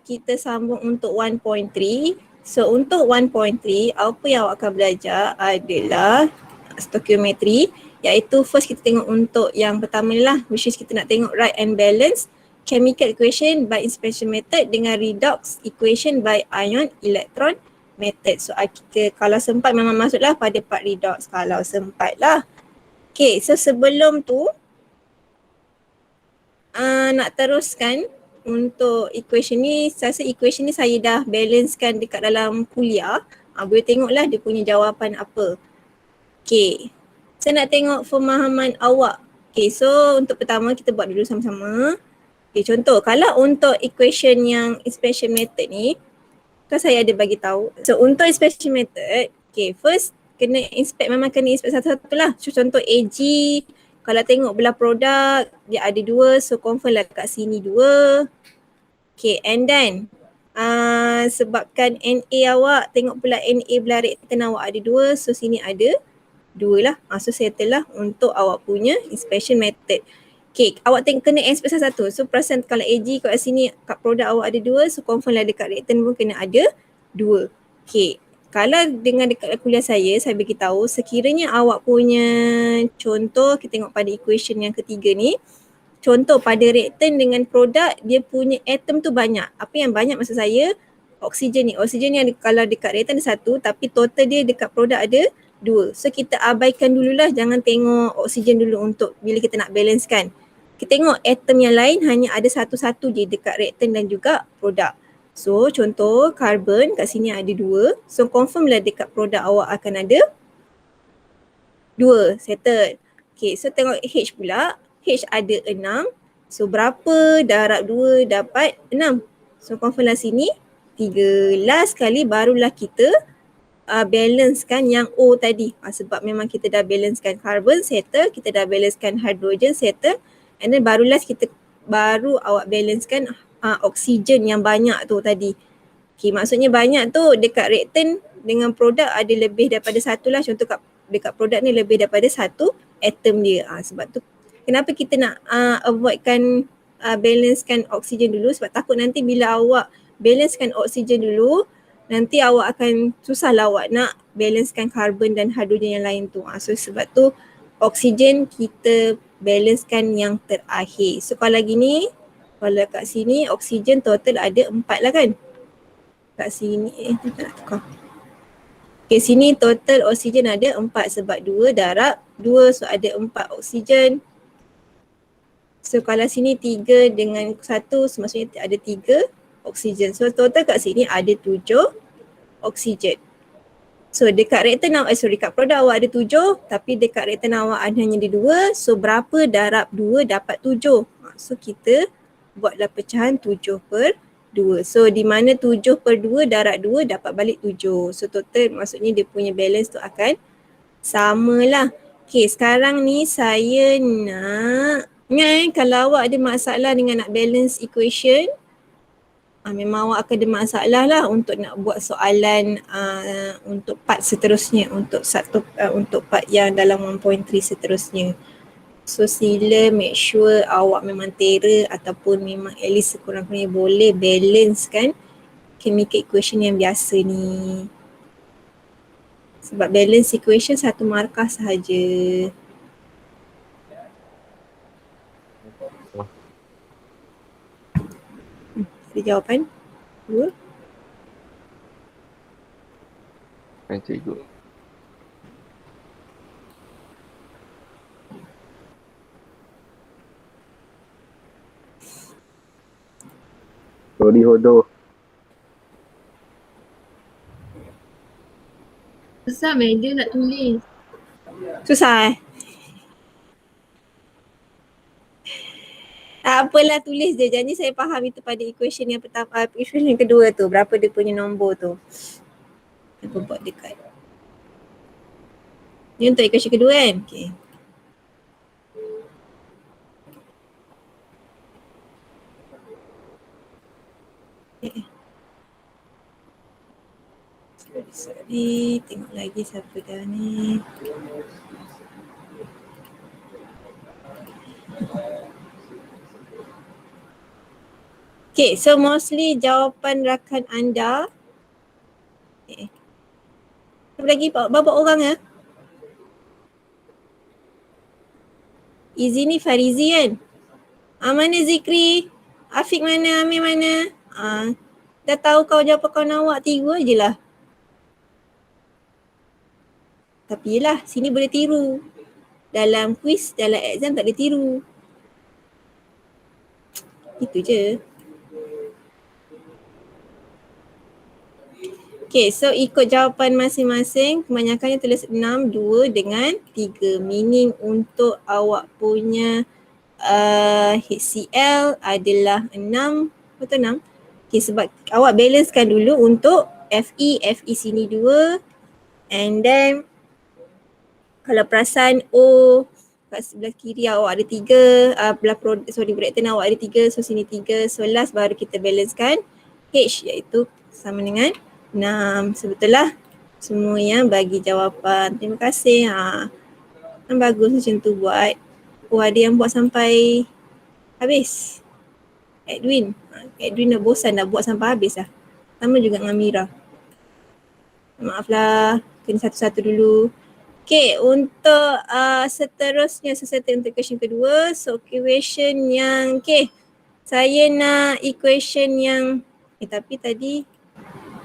kita sambung untuk 1.3. So untuk 1.3, apa yang awak akan belajar adalah stoichiometry, iaitu first kita tengok untuk yang pertama ni lah, which is kita nak tengok right and balance chemical equation by inspection method dengan redox equation by ion electron method. So kita kalau sempat memang masuklah pada part redox kalau sempat lah. Okay, so sebelum tu nak teruskan untuk equation ni. Saya rasa equation ni saya dah balancekan dekat dalam kuliah. Boleh tengoklah dia punya jawapan apa. Okay, saya nak tengok pemahaman awak. Okay, so untuk pertama kita buat dulu sama-sama. Okay, contoh kalau untuk equation yang inspection method ni, kan saya ada bagi tahu. So untuk inspection method, okay, first kena inspect, memang kena inspect satu-satu lah. So contoh AG, kalau tengok belah produk, dia ada 2, so confirm lah kat sini 2. Okay, and then sebabkan NA awak, tengok pula NA belah reaktan awak ada 2, so sini ada 2 lah. So settle lah untuk awak punya inspection method. Okay, awak kena inspect satu-satu. So perasan kalau AG kat sini, kat produk awak ada 2, so confirm lah dekat reaktan pun kena ada 2. Okay, kalau dengan dekat kuliah saya beritahu sekiranya awak punya contoh, kita tengok pada equation yang ketiga ni, contoh pada reaktan dengan produk dia punya atom tu banyak. Apa yang banyak maksud saya? Oksigen ni. Oksigen ni ada, kalau dekat reaktan ada 1 tapi total dia dekat produk ada 2. So kita abaikan dululah, jangan tengok oksigen dulu untuk bila kita nak balancekan. Kita tengok atom yang lain hanya ada satu-satu je dekat reaktan dan juga produk. So contoh karbon kat sini ada 2. So confirm lah dekat produk awak akan ada 2. Settle. Okay, so tengok H pula. H ada 6. So berapa darab 2 dapat 6. So confirm lah sini 3. Last kali barulah kita balancekan yang O tadi. Sebab memang kita dah balancekan carbon, settle. Kita dah balancekan hydrogen, settle. And then baru awak balancekan oksigen yang banyak tu tadi. Okay, maksudnya banyak tu dekat reaktan dengan produk ada lebih daripada 1 lah. Contoh dekat produk ni lebih daripada 1 atom dia. Sebab tu kenapa kita nak avoidkan balancekan oksigen dulu, sebab takut nanti bila awak balancekan oksigen dulu, nanti awak akan susah lah awak nak balancekan karbon dan hidrogen yang lain tu. So sebab tu oksigen kita balancekan yang terakhir. So kalau gini, kalau kat sini oksigen total ada 4 lah kan. Kat sini, tak nak tukar. Okay, sini total oksigen ada 4 sebab 2 darab 2, so ada 4 oksigen. So kalau sini 3 dengan 1, so maksudnya ada 3 oksigen. So total kat sini ada 7 oksigen. So dekat reaktan dekat produk awak ada 7, tapi dekat reaktan awak hanya ada 2. So berapa darab 2 dapat 7? So kita buatlah pecahan 7/2. So di mana 7/2 darab 2 dapat balik 7. So total maksudnya dia punya balance tu akan samalah. Okay, sekarang ni saya nak kalau awak ada masalah dengan nak balance equation, memang awak akan ada masalah lah untuk nak buat soalan untuk part seterusnya, untuk part yang dalam 1.3 seterusnya. So sila make sure awak memang tera ataupun memang at least sekurang-kurangnya boleh balance kan chemical equation yang biasa ni. Sebab balance equation 1 markah sahaja. Ada jawapan? 2? Cikgu. Sorry Hodo. Susah meja nak tulis. Susah Tak apalah, tulis je. Janji saya faham itu pada equation yang pertama, equation yang kedua tu. Berapa dia punya nombor tu. Apa buat dekat. Ni untuk equation kedua kan? Okay. Sorry, tengok lagi siapa dah ni. Okay, so mostly jawapan rakan anda. Okay. Lagi berapa orang ya? Izzy ni Farizi kan? Mana Zikri? Afiq mana? Amir mana? Dah tahu kau jawapan kawan awak 3 je lah. Tapi yelah, sini boleh tiru. Dalam quiz, dalam exam tak boleh tiru. Itu je. Okay, so ikut jawapan masing-masing. Kebanyakannya tulis 6, 2 dengan 3. Meaning untuk awak punya HCL adalah 6. Betul 6? Okay, sebab awak balancekan dulu untuk FE sini 2. And then kalau perasan O kat sebelah kiri awak ada 3, Brackton awak ada 3, so sini 3. So last baru kita balancekan H iaitu sama dengan 6. So betul lah semua yang bagi jawapan. Terima kasih. Kan bagus macam tu buat. Ada yang buat sampai habis. Edwin dah bosan dah buat sampai habis lah. Sama juga dengan Mira. Maaflah, kena satu-satu dulu. Okay, untuk seterusnya untuk equation kedua. So equation yang, okay, saya nak equation yang, tapi tadi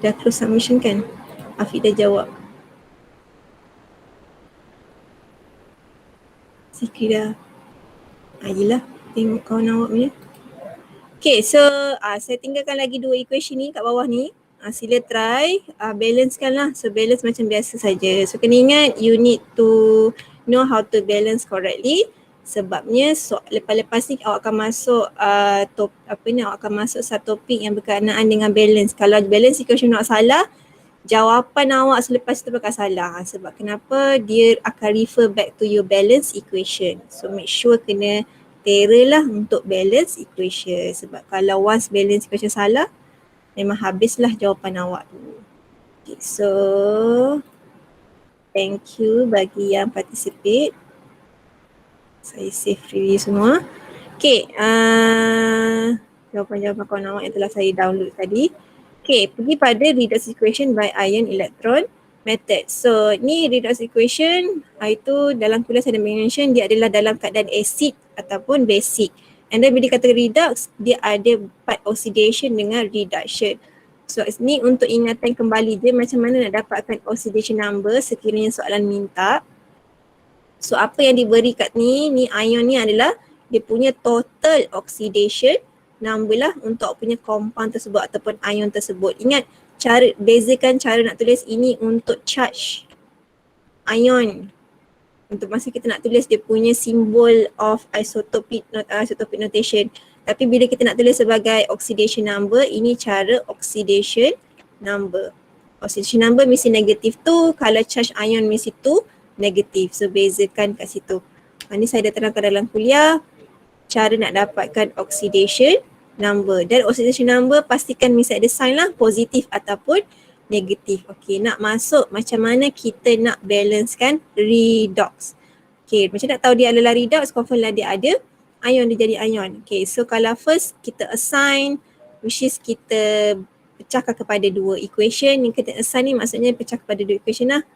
dah close submission kan? Afiq dah jawab. Zikri dah. Yelah, tengok kawan awak punya. Okay, so saya tinggalkan lagi 2 equation ni kat bawah ni. Sila try, balancekan lah. So balance macam biasa saja. So kena ingat, you need to know how to balance correctly. Sebabnya lepas-lepas ni awak akan masuk awak akan masuk satu topik yang berkenaan dengan balance. Kalau balance equation awak salah, jawapan awak selepas itu bakal salah. Sebab kenapa? Dia akan refer back to your balance equation. So make sure kena terror lah untuk balance equation. Sebab kalau once balance equation salah, memang habislah jawapan awak tu. Okay, so thank you bagi yang participate. Saya save review semua. Okay, jawapan-jawapan kawan awak yang telah saya download tadi. Okay, pergi pada redox equation by ion electron method. So ni redox equation, itu dalam kuliah saya dah mention dia adalah dalam keadaan acid ataupun basic. And then bila kata redox, dia ada part oxidation dengan reduction. So ni untuk ingatan kembali dia macam mana nak dapatkan oxidation number sekiranya soalan minta. So apa yang diberi kat ni ion ni adalah dia punya total oxidation number lah untuk punya compound tersebut ataupun ion tersebut. Ingat, bezakan cara nak tulis ini untuk charge ion. Untuk masa kita nak tulis dia punya symbol of isotopic notation. Tapi bila kita nak tulis sebagai oxidation number, ini cara oxidation number. Oxidation number mesti negative 2, kalau charge ion mesti 2 negative. So bezakan kat situ. Ini saya dah terangkan dalam kuliah cara nak dapatkan oxidation number. Dan oxidation number pastikan mesti ada sign lah, positif ataupun negatif. Okey, nak masuk macam mana kita nak balancekan redox. Okey, macam nak tahu dia adalah redox, confirm lah dia ada ion, dia jadi ion. Okey, so kalau first kita assign, which is kita pecahkan kepada 2 equation. Yang kita assign ni maksudnya pecah kepada 2 equation lah.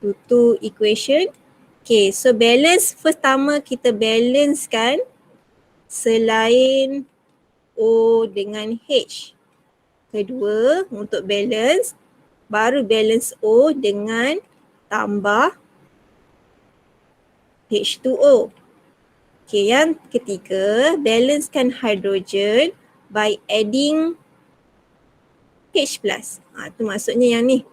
2 equation. Okay, so balance pertama kita balancekan selain O dengan H. Kedua, untuk balance, baru balance O dengan tambah H2O. Okay, yang ketiga, balancekan hydrogen by adding H+. Tu maksudnya yang ni.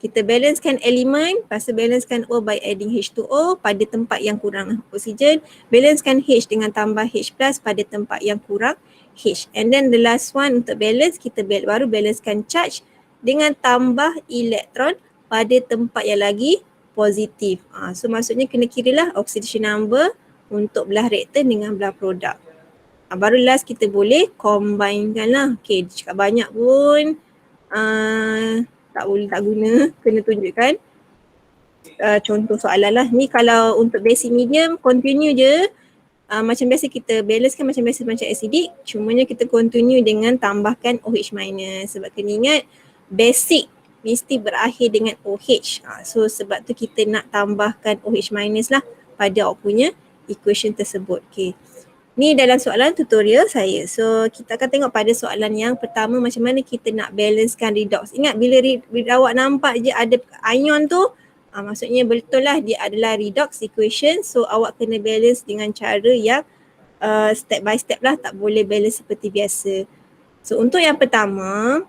Kita balancekan elemen, lepas tu balancekan O by adding H2O pada tempat yang kurang oksigen. Balancekan H dengan tambah H+ pada tempat yang kurang H. And then the last one untuk balance, kita baru balancekan charge dengan tambah elektron pada tempat yang lagi positif. So maksudnya kena kiralah oxidation number untuk belah reaktan dengan belah produk. Baru last kita boleh combinekan lah. Okay, dia cakap banyak pun tak boleh, tak guna, kena tunjukkan contoh soalan lah. Ni kalau untuk basic medium, continue je macam biasa kita balance kan macam biasa macam acidic, cumanya kita continue dengan tambahkan OH minus. Sebab kena ingat basic mesti berakhir dengan OH. So sebab tu kita nak tambahkan OH minus lah pada awak punya equation tersebut. Okay. Ni dalam soalan tutorial saya. So kita akan tengok pada soalan yang pertama macam mana kita nak balancekan redox. Ingat bila awak nampak je ada ion tu, maksudnya betul lah dia adalah redox equation. So awak kena balance dengan cara yang step by step lah, tak boleh balance seperti biasa. So untuk yang pertama,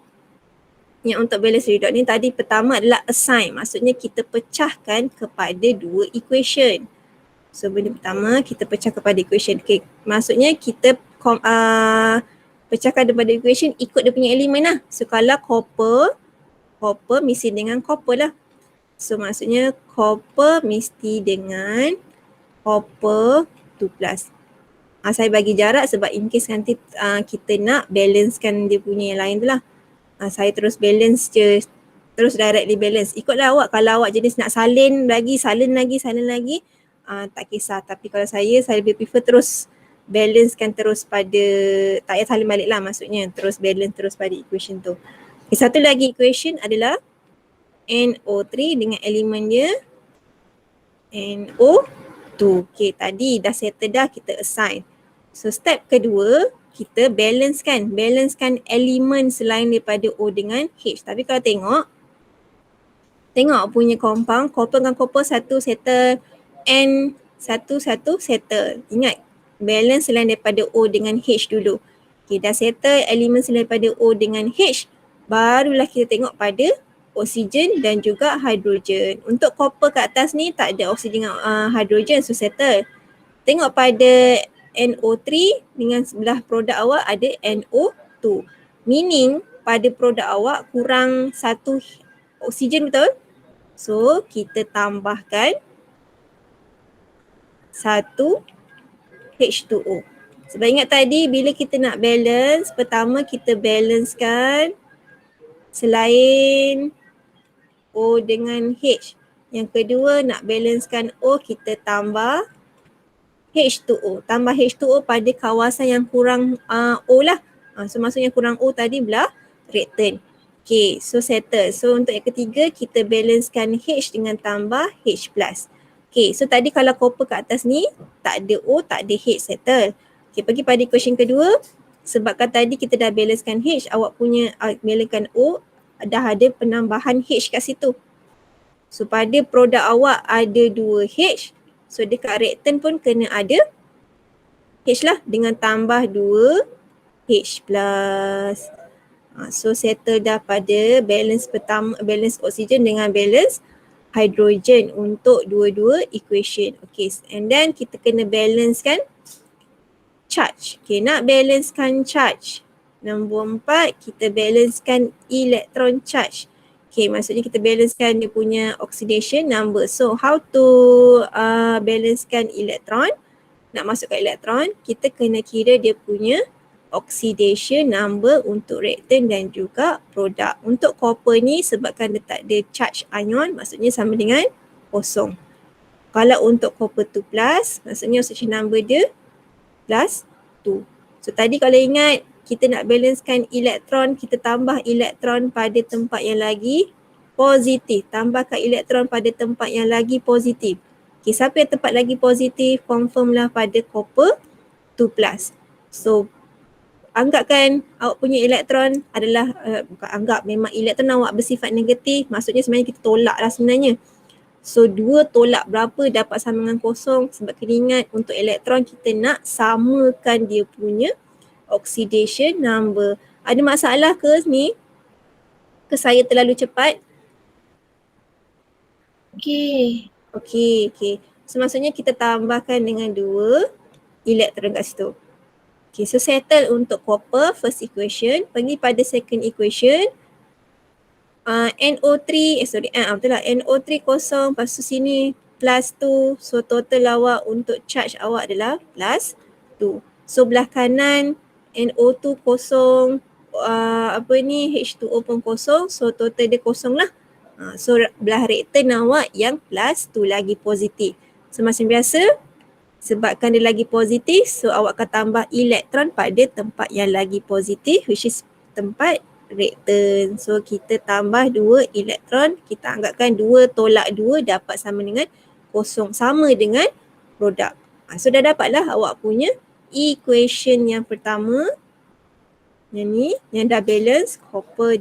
yang untuk balance redox ni tadi pertama adalah assign. Maksudnya kita pecahkan kepada dua equation. So benda pertama kita pecah kepada equation. Okay. Maksudnya kita pecahkan daripada equation ikut dia punya elemen lah. So kalau copper mesti dengan copper lah. So maksudnya copper mesti dengan copper 2 plus. Saya bagi jarak sebab in case nanti kita nak balancekan dia punya yang lain tu lah. Saya terus balance je, terus directly balance. Ikutlah awak, kalau awak jenis nak salin lagi, tak kisah. Tapi kalau saya lebih prefer terus balancekan terus pada, tak payah salin balik lah maksudnya, terus balance terus pada equation tu. Okay, satu lagi equation adalah NO3 dengan elemen dia NO2. Okay, tadi dah settle dah, kita assign. So step kedua, kita balancekan elemen selain daripada O dengan H. Tapi kalau tengok punya compound, copper dengan copper satu settle, N satu settle. Ingat, balance selain daripada O dengan H dulu. Okay, dah settle elemen selain daripada O dengan H, barulah kita tengok pada oksigen dan juga hidrogen. Untuk copper kat atas ni tak ada oksigen dengan hidrogen, so settle. Tengok pada NO3 dengan sebelah produk awak ada NO2. Meaning pada produk awak kurang satu oksigen, betul? So kita tambahkan satu H2O. Sebab ingat tadi bila kita nak balance, pertama kita balancekan selain O dengan H. Yang kedua nak balancekan O, kita tambah H2O. Tambah H2O pada kawasan yang kurang O lah. So maksudnya kurang O tadi belah reaktan. Okay, so settle. So untuk yang ketiga kita balancekan H dengan tambah H+. Okay, so tadi kalau copper kat atas ni tak ada O, tak ada H, settle. Okay, pergi pada equation kedua. Sebabkan tadi kita dah balancekan H, awak punya balancekan O, dah ada penambahan H kat situ. So pada produk awak ada 2 H, so dekat reaktan pun kena ada H lah dengan tambah 2 H+. So settle dah pada balance pertama, balance oksigen dengan balance hidrogen untuk dua-dua equation. Okay, and then kita kena balancekan charge. Okay, nak balancekan charge. Nombor 4, kita balancekan electron charge. Okay, maksudnya kita balancekan dia punya oxidation number. So how to balancekan electron? Nak masukkan elektron, kita kena kira dia punya oxidation number untuk reaktan dan juga produk. Untuk copper ni sebabkan dia tak ada charge ion, maksudnya sama dengan kosong. Kalau untuk copper 2 plus, maksudnya oxidation number dia plus 2. So tadi kalau ingat kita nak balancekan elektron, kita tambah elektron pada tempat yang lagi positif. Tambahkan elektron pada tempat yang lagi positif. Okay, siapa yang tempat lagi positif, confirm lah pada copper 2 plus. So anggapkan awak punya elektron adalah, bukan anggap, memang elektron awak bersifat negatif, maksudnya sebenarnya kita tolak lah sebenarnya. So 2 tolak berapa dapat sama dengan kosong, sebab kena ingat untuk elektron kita nak samakan dia punya oxidation number. Ada masalah ke ni? Ke saya terlalu cepat? Okay. Okay. So maksudnya kita tambahkan dengan 2 elektron kat situ. Okay, so settle untuk copper first equation. Pergi pada second equation. NO3, betul lah. NO3 kosong, lepas tu sini plus 2. So total awak untuk charge awak adalah plus 2. So belah kanan NO2 kosong, H2O pun kosong. So total dia kosong lah. So belah reaktan awak yang plus 2 lagi positif. So macam biasa, Sebabkan dia lagi positif, so awak akan tambah elektron pada tempat yang lagi positif, which is tempat reaktan. So kita tambah 2 elektron, kita anggapkan 2 tolak 2 dapat sama dengan kosong, sama dengan produk. So dah dapatlah awak punya equation yang pertama. Yang ni, yang dah balance, copper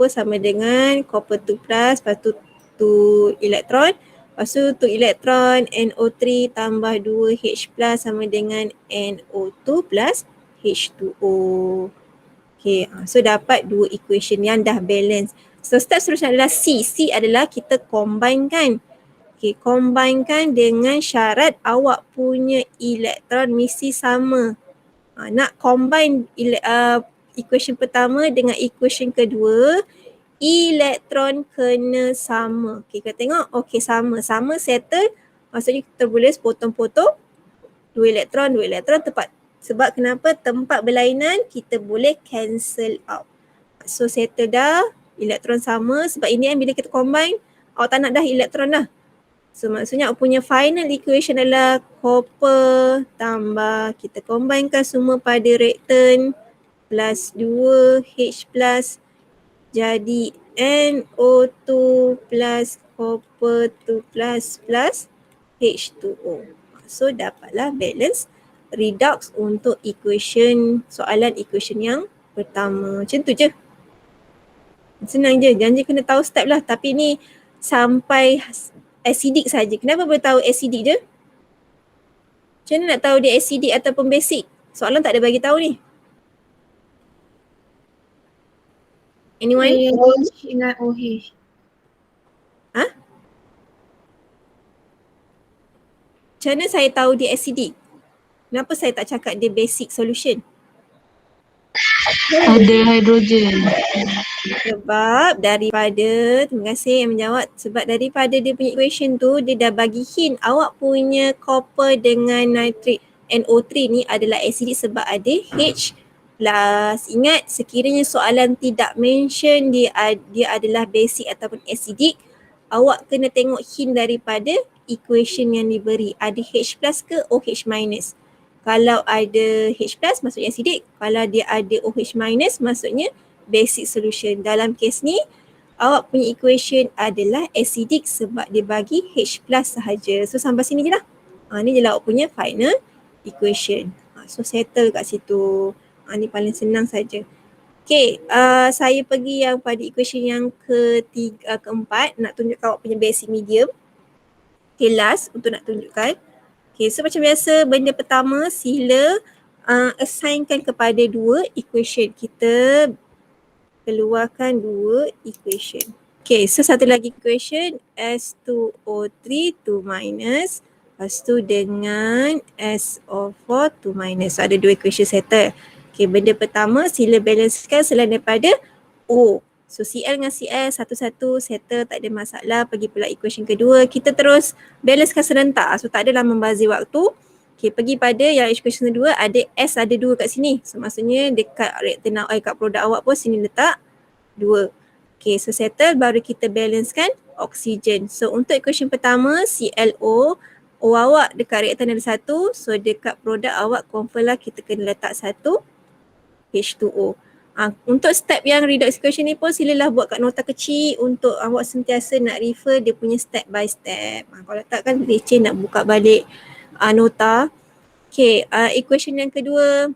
sama dengan copper 2 plus, lepas tu 2 elektron. Lepas tu 2 elektron NO3 tambah 2 H plus sama dengan NO2 plus H2O. Okay, so dapat 2 equation yang dah balance. So step seterusnya adalah C. C adalah kita combinekan. Okay, combinekan dengan syarat awak punya elektron mesti sama. Nak combine equation pertama dengan equation kedua, elektron kena sama. Okay, kita tengok, okay sama settle. Maksudnya kita boleh potong-potong 2 elektron tepat. Sebab kenapa? Tempat berlainan kita boleh cancel out. So settle dah, elektron sama. Sebab ini bila kita combine, awak tak nak dah elektron dah. So maksudnya awak punya final equation adalah copper tambah, kita combinekan semua pada reaktan plus 2 H plus jadi NO2 plus copper 2 plus plus H2O. So dapatlah balance redox untuk soalan equation yang pertama. Macam tu je. Senang je, janji kena tahu step lah. Tapi ni sampai acidic saja. Kenapa boleh tahu acidic je? Macam mana nak tahu dia acidic ataupun basic? Soalan tak ada bagi tahu ni. Anyone? H dengan OH. Macam mana saya tahu dia acidic? Kenapa saya tak cakap dia basic solution? Ada hidrogen. Sebab daripada, terima kasih yang menjawab, sebab daripada dia punya equation tu, dia dah bagi hint awak punya copper dengan nitrate NO3 ni adalah acidic sebab ada H plus. Ingat, sekiranya soalan tidak mention dia adalah basic ataupun acidic, awak kena tengok hint daripada equation yang diberi. Ada H plus ke OH minus? Kalau ada H plus maksudnya acidic, kalau dia ada OH minus maksudnya basic solution. Dalam kes ni awak punya equation adalah acidic sebab dia bagi H plus sahaja. So sampai sini je lah. Ni je lah awak punya final equation. So settle kat situ. Ni paling senang saja. Okay, saya pergi yang pada equation yang keempat, nak tunjukkan awak punya basic medium. Okay, last untuk nak tunjukkan. Okay, so macam biasa benda pertama sila assignkan kepada 2 equation. Kita keluarkan 2 equation. Okay, so satu lagi equation S2O3 2 minus. Lepas tu dengan SO4 2 minus. So ada 2 equation settle. Okay, benda pertama sila balancekan selain daripada O. So Cl dengan Cl satu-satu settle, tak ada masalah. Pergi pula equation kedua. Kita terus balancekan serentak. So tak adalah membazir waktu. Okay, pergi pada yang equation kedua, ada S ada 2 kat sini. So maksudnya dekat reaktan kat produk awak pun sini letak 2. Okay, so settle, baru kita balancekan oksigen. So untuk equation pertama ClO, O awak dekat reaktan ada 1. So dekat produk awak confirm lah kita kena letak 1 H2O. Untuk step yang redox equation ni pun silalah buat kat nota kecil untuk awak sentiasa nak refer dia punya step by step. Kalau tak kan leceh nak buka balik nota. Okay, equation yang kedua,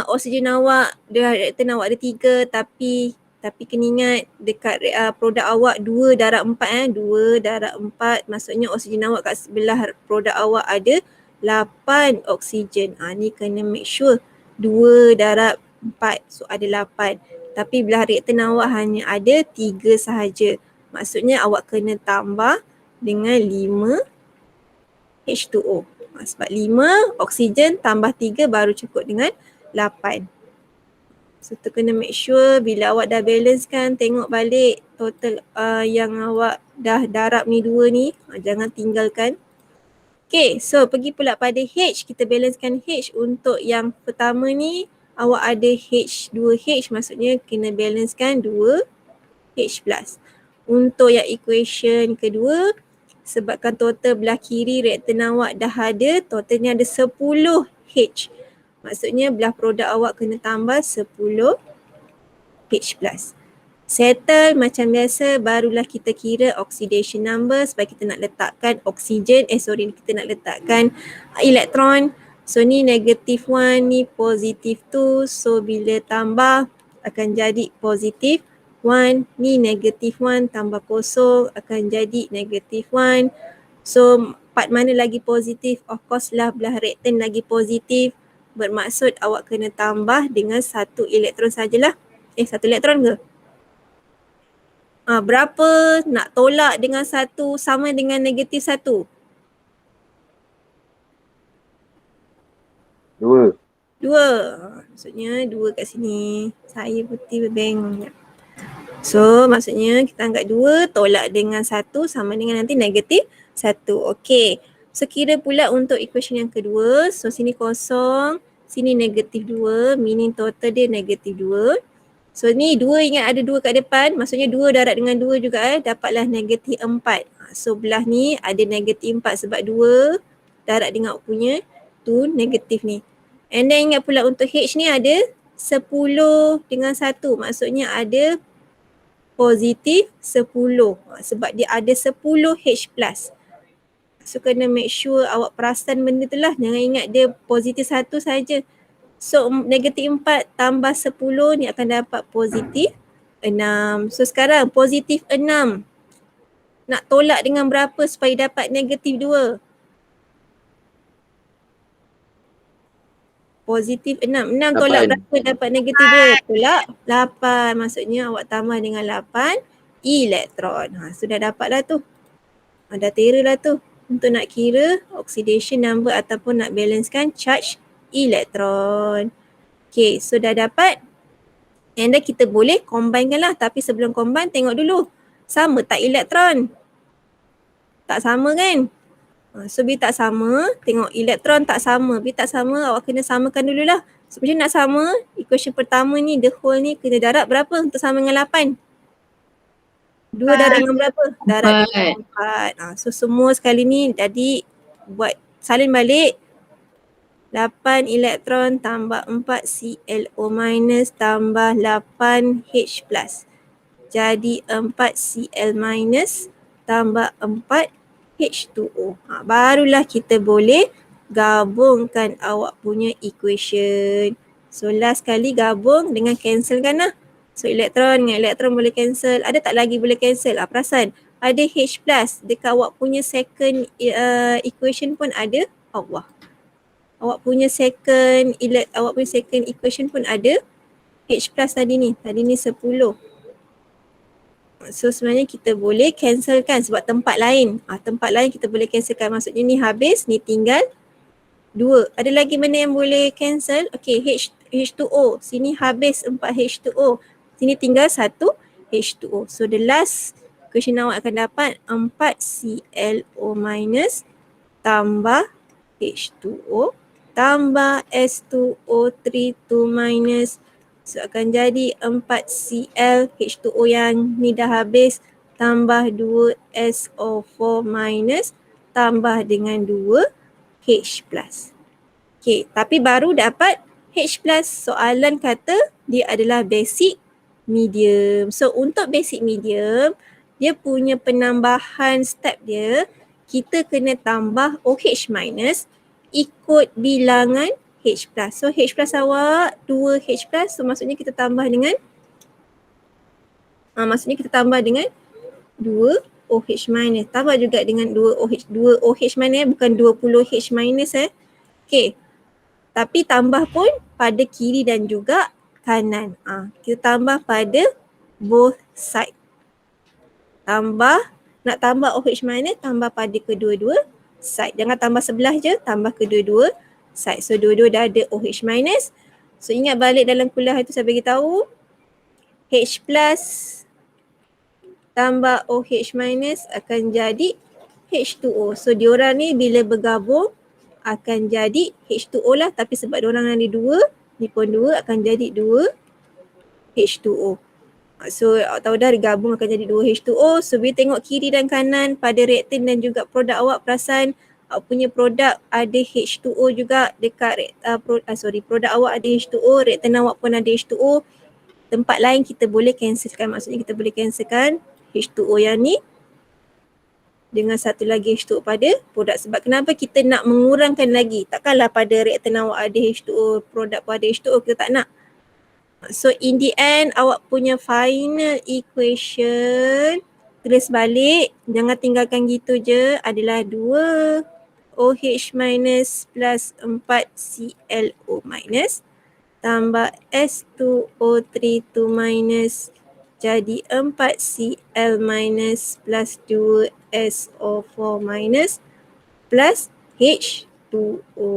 oksigen awak, reaktan awak ada 3 tapi kena ingat dekat produk awak 2 darab 4 2 darab 4 maksudnya oksigen awak kat sebelah produk awak ada 8 oksigen. Ni kena make sure 2 darab 4, so ada 8. Tapi belah reaktan awak hanya ada 3 sahaja. Maksudnya awak kena tambah dengan 5 H2O. Sebab 5 oksigen tambah 3 baru cukup dengan 8. So tu kena make sure bila awak dah balance kan, tengok balik total yang awak dah darab ni 2 ni. Jangan tinggalkan. Okay, so pergi pula pada H. Kita balancekan H. Untuk yang pertama ni awak ada H, 2H maksudnya kena balancekan 2H plus. Untuk yang equation kedua, Sebabkan total belah kiri reaktan awak dah ada, totalnya ada 10 H. Maksudnya belah produk awak kena tambah 10 H+. Settle macam biasa, barulah kita kira oxidation number sebab kita nak letakkan oksigen, kita nak letakkan elektron. So ni negative 1, ni positive 2. So bila tambah akan jadi positive 1. Ni negative 1 tambah kosong akan jadi negative 1. So part mana lagi positif? Of course lah belah reaktan lagi positif. Bermaksud awak kena tambah dengan 1 elektron sajalah. 1 elektron ke? Berapa nak tolak dengan 1 sama dengan negatif 1? 2. 2. Maksudnya 2 kat sini. Saya putih berbengong. So maksudnya kita angkat 2 tolak dengan 1 sama dengan nanti negatif 1. Okey. So kira pula untuk equation yang kedua. So sini kosong, sini negatif 2, meaning total dia negatif 2. So ni 2, ingat ada 2 kat depan, maksudnya 2 darab dengan 2 juga dapatlah negatif 4. So belah ni ada negatif 4 sebab 2 darab dengan punya tu negatif ni. And then ingat pula untuk H ni ada 10 dengan 1, maksudnya ada positif 10 sebab dia ada 10 H+. So kena make sure awak perasan benda tu lah, jangan ingat dia positif 1 saja. So negatif 4 tambah 10 ni akan dapat positif 6. So sekarang positif 6 nak tolak dengan berapa supaya dapat negatif 2? Positif 6. 6 tolak 8. berapa dapat negatif 2? Tolak 8. Maksudnya awak tambah dengan 8 elektron. Sudah dapat dah tu. Dah tera lah tu. Untuk nak kira oxidation number ataupun nak balancekan charge elektron. Okay, so dah dapat. And then kita boleh combine kan lah. Tapi sebelum combine tengok dulu. Sama tak elektron? Tak sama kan? So bila tak sama, tengok elektron tak sama. Bila tak sama, awak kena samakan dululah. So macam nak sama, equation pertama ni, the whole ni kena darab berapa untuk sama dengan 8? 2 darab dengan berapa? Darab dengan 4. So semua sekali ni jadi buat salin balik. 8 elektron tambah 4 ClO minus tambah 8 H plus. Jadi 4 Cl minus tambah 4 H2O. Barulah kita boleh gabungkan awak punya equation. So last kali gabung dengan cancel kan lah. So elektron dengan elektron boleh cancel. Ada tak lagi boleh cancel? Perasan ada H plus dekat awak punya second equation pun ada. Allah. Awak punya second equation pun ada H plus tadi ni 10. So sebenarnya kita boleh cancelkan sebab tempat lain. Tempat lain kita boleh cancelkan. Maksudnya ni habis, ni tinggal 2. Ada lagi mana yang boleh cancel? Okay, H2O. Sini habis 4 H2O. Sini tinggal 1 H2O. So the last equation awak akan dapat 4 ClO minus tambah H2O tambah S2O3 2 minus. So akan jadi 4 Cl H2O yang ni dah habis tambah 2 SO4 minus tambah dengan 2 H plus. Okay, tapi baru dapat H plus. Soalan kata dia adalah basic medium. So untuk basic medium, dia punya penambahan step dia, kita kena tambah OH minus ikut bilangan H plus. So H plus awak 2 H plus, so maksudnya kita tambah dengan 2 OH minus. Tambah juga dengan 2 OH minus, bukan 20 H minus Okay. Tapi tambah pun pada kiri dan juga kanan. Kita tambah pada both side. Nak tambah OH minus, tambah pada kedua-dua side. Jangan tambah sebelah je, tambah kedua-dua side. So dua-dua dah ada OH minus. So ingat balik dalam kuliah itu saya bagi tahu H plus tambah OH minus akan jadi H2O. So diorang ni bila bergabung akan jadi H2O lah, tapi sebab diorang ada 2, ni pun 2 akan jadi 2 H2O. So atau dah digabung akan jadi 2H2O. So bila tengok kiri dan kanan pada reaktan dan juga produk awak, perasan awak punya produk ada H2O juga dekat produk awak ada H2O, reaktan awak pun ada H2O. Tempat lain kita boleh cancelkan, maksudnya kita boleh cancelkan H2O yang ni dengan satu lagi H2O pada produk. Sebab kenapa kita nak mengurangkan lagi? Takkanlah pada reaktan awak ada H2O, produk pun ada H2O, kita tak nak. So in the end awak punya final equation tulis balik, jangan tinggalkan gitu je, adalah 2OH minus plus 4ClO minus tambah S2O32 minus jadi 4Cl minus plus 2SO4 minus plus H2O.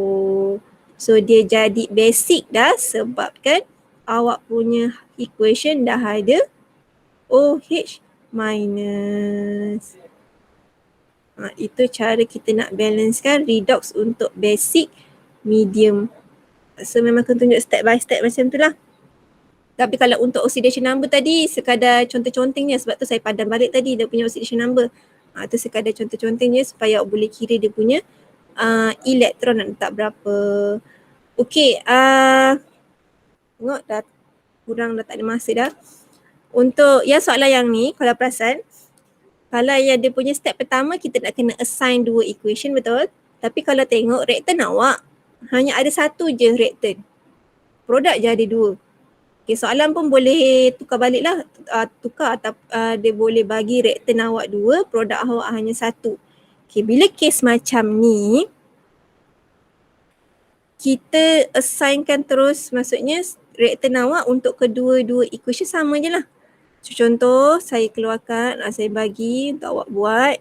So dia jadi basic dah sebabkan awak punya equation dah ada OH minus. Itu cara kita nak balancekan redox untuk basic medium. So memang kena tunjuk step by step macam tu lah. Tapi kalau untuk oxidation number tadi sekadar contoh-contohnya, sebab tu saya padan balik tadi dia punya oxidation number. Tu sekadar contoh-contohnya supaya awak boleh kira dia punya elektron nak letak berapa. Okey, tengok dah kurang, dah tak ada masa dah. Untuk yang soalan yang ni, kalau perasan, kalau yang dia punya step pertama kita nak kena assign dua equation, betul? Tapi kalau tengok reaktan awak hanya ada satu je reaktan. Produk je ada dua. Okay, soalan pun boleh tukar balik lah. Tukar atau dia boleh bagi reaktan awak dua, produk awak hanya satu. Okay, bila kes macam ni, kita assignkan terus, maksudnya reaktan awak untuk kedua-dua equation sama je lah. So, contoh saya keluarkan, saya bagi untuk awak buat,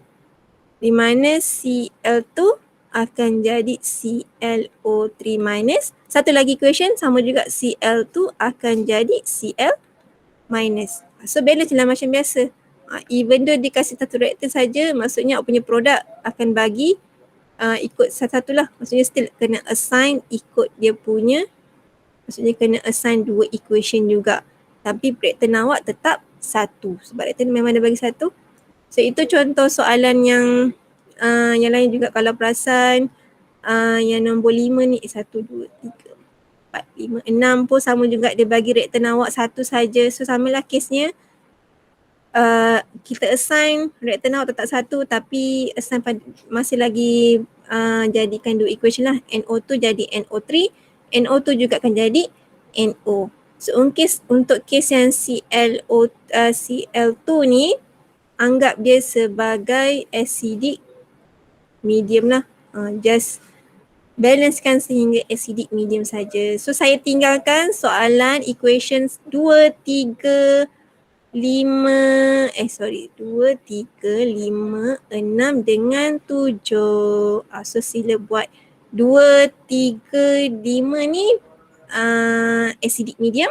di mana Cl2 akan jadi ClO3 minus. Satu lagi equation sama juga, Cl2 akan jadi Cl minus. So balance lah macam biasa. Even though dikasih satu reaktan saja, maksudnya awak punya produk akan bagi ikut satu-satu lah. Maksudnya still kena assign ikut dia punya, maksudnya kena assign dua equation juga. Tapi reaktan awak tetap satu. Sebab reaktan memang dia bagi satu. So itu contoh soalan yang lain juga kalau perasan. Yang nombor 5 ni 1, 2, 3, 4, 5, 6 pun sama juga, dia bagi reaktan awak satu saja. So samalah kesnya. Kita assign reaktan awak tetap satu, tapi assign masih lagi jadikan dua equation lah. NO2 jadi NO3, NO2 juga akan jadi NO. So untuk kes yang Cl2 ni, anggap dia sebagai acidic medium lah. Just balancekan sehingga acidic medium saja. So saya tinggalkan soalan equations 2, 3, 5, 2, 3, 5, 6 dengan 7. So sila buat 2, 3, 5 ni acidic medium.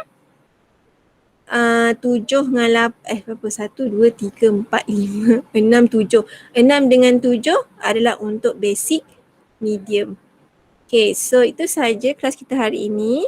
7 dengan 8, berapa? 1, 2, 3, 4, 5, 6, 7. 6 dengan 7 adalah untuk basic medium. Okay, so itu sahaja kelas kita hari ini.